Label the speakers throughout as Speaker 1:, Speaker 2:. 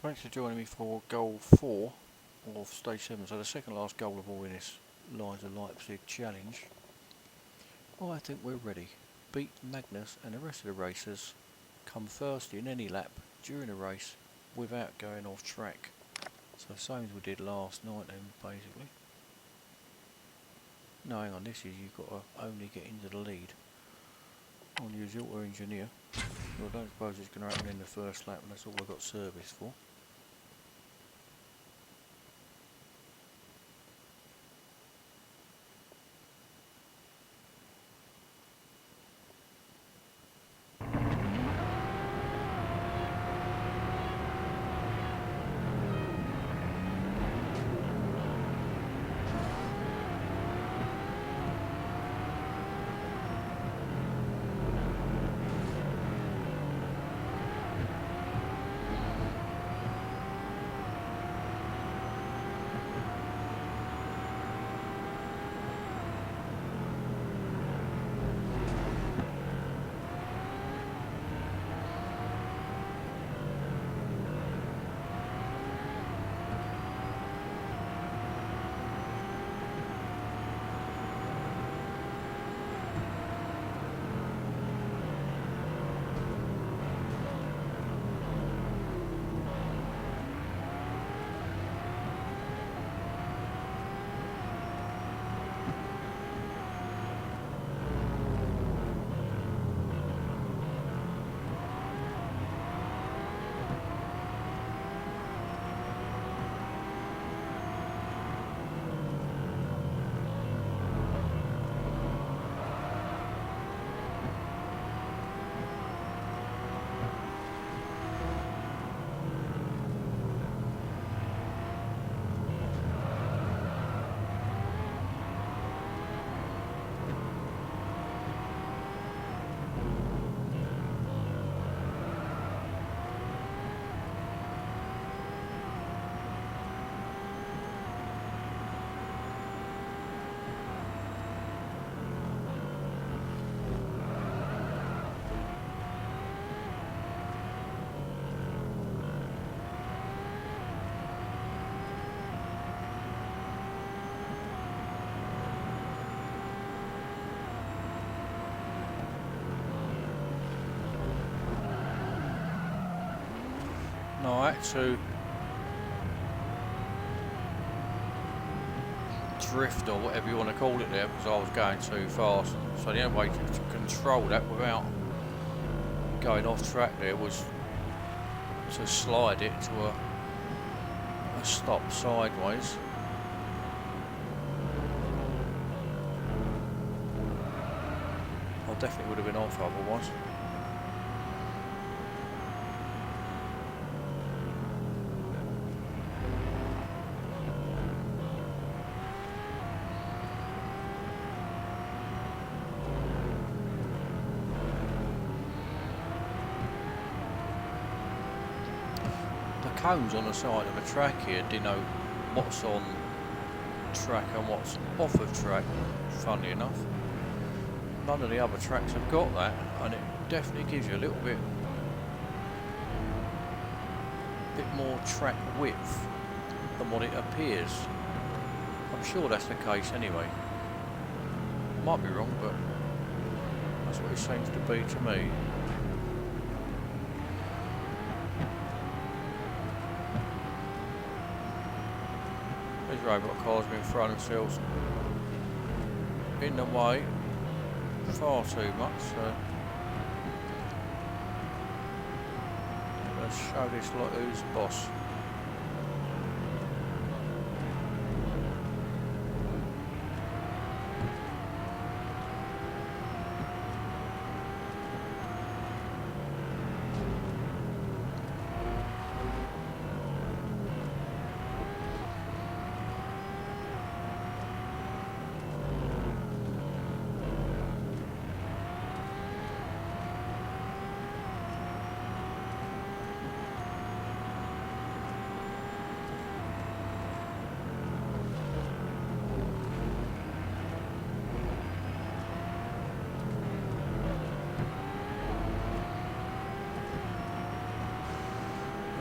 Speaker 1: Thanks for joining me for goal 4 of stage 7, so the second last goal of all in this Lines of Leipzig challenge. I think we're ready. Beat Magnus and the rest of the racers, come first in any lap during a race without going off track. So same as we did last night then, basically. No, hang on, this is you've got to only get into the lead. Unusual or engineer. Well, I don't suppose it's going to happen in the first lap, and that's all I've got service for. No, I had to drift or whatever you want to call it there because I was going too fast. So the only way to control that without going off track there was to slide it to a stop sideways. I definitely would have been off otherwise. Cones on the side of the track here denote what's on track and what's off of track, funnily enough. None of the other tracks have got that, and it definitely gives you a little bit more track width than what it appears. I'm sure that's the case anyway. Might be wrong, but that's what it seems to be to me. These robot cars have been throwing themselves in the way far too much, so let's show this lot who's the boss.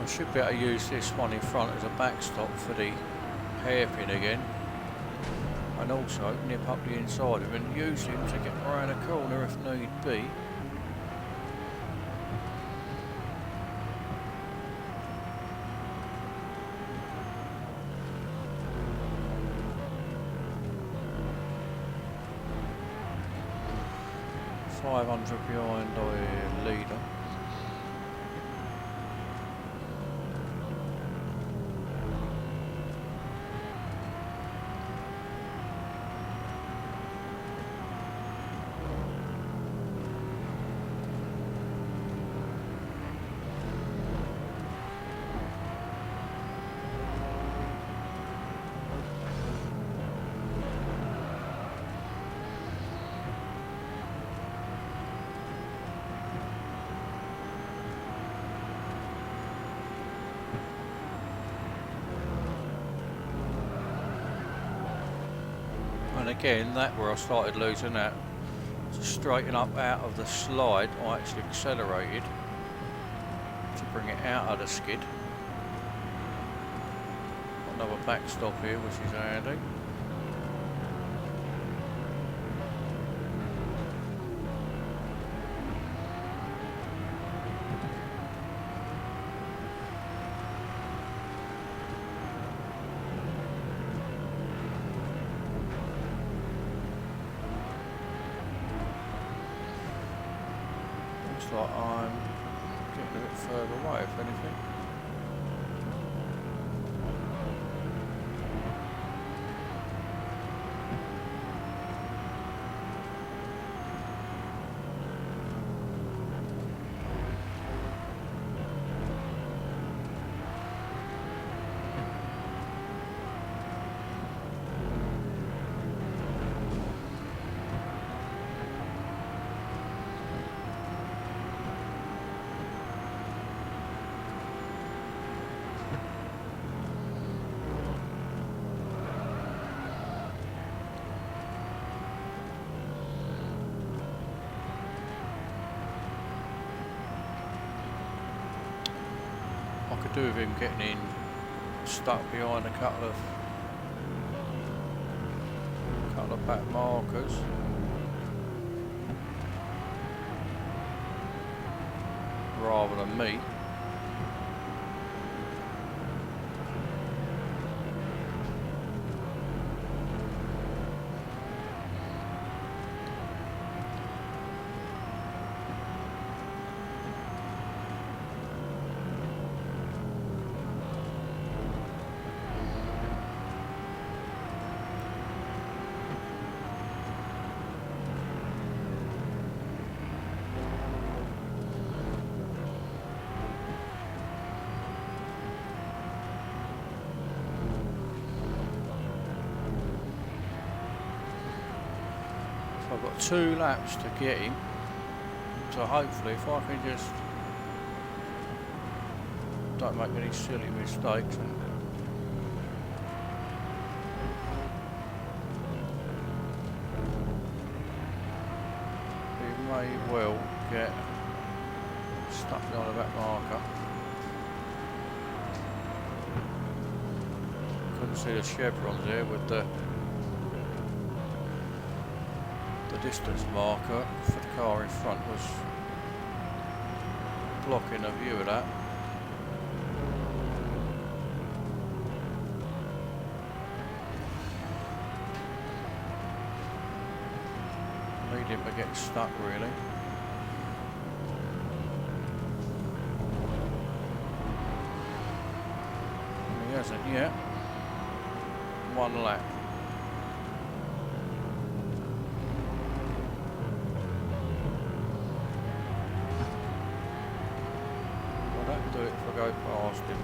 Speaker 1: I should be able to use this one in front as a backstop for the hairpin again, and also nip up the inside of him and use him to get around a corner if need be. .500 behind the leader. And again, that where I started losing that, to straighten up out of the slide, I actually accelerated to bring it out of the skid. Another backstop here, which is handy. Like I'm getting a bit further away, if anything. I could do with him getting in stuck behind a couple of back markers. Rather than me. I've got 2 laps to get him, so hopefully if I can just don't make any silly mistakes and he may well get stuck behind the back marker. Couldn't see the chevrons there with the distance marker for the car in front was blocking a view of that. Need him to get stuck really. And he hasn't yet. 1 lap. Do it if I go past him.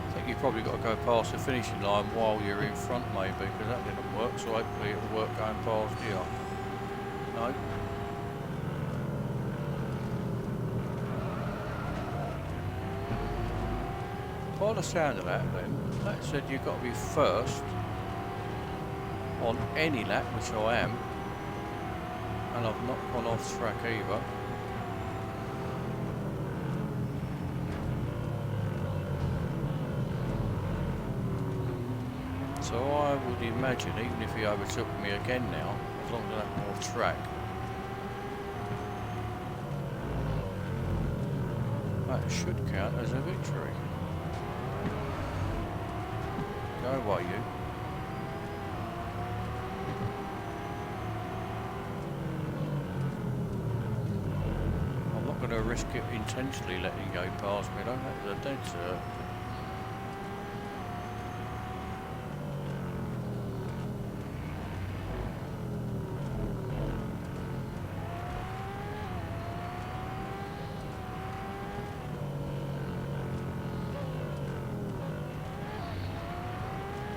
Speaker 1: I think you've probably got to go past the finishing line while you're in front maybe, because that didn't work, so hopefully it'll work going past here. No. By the sound of that then, that said you've got to be first on any lap, which I am, and I've not gone off track either. So I would imagine, even if he overtook me again now, as long as I have more track, that should count as a victory. Go away, you. I'm not going to risk it intentionally letting you go past me. Don't that was a dead cert.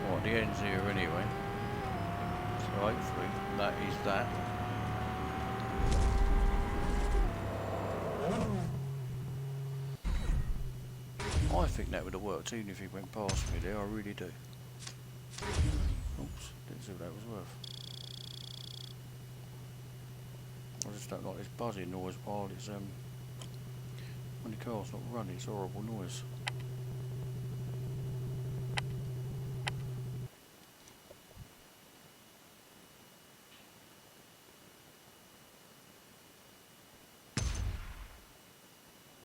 Speaker 1: Well, the end's here anyway. So hopefully that is that. I think that would have worked even if he went past me there, I really do. Oops, didn't see what that was worth. I just don't like this buzzing noise while it's when the car's not running, it's a horrible noise.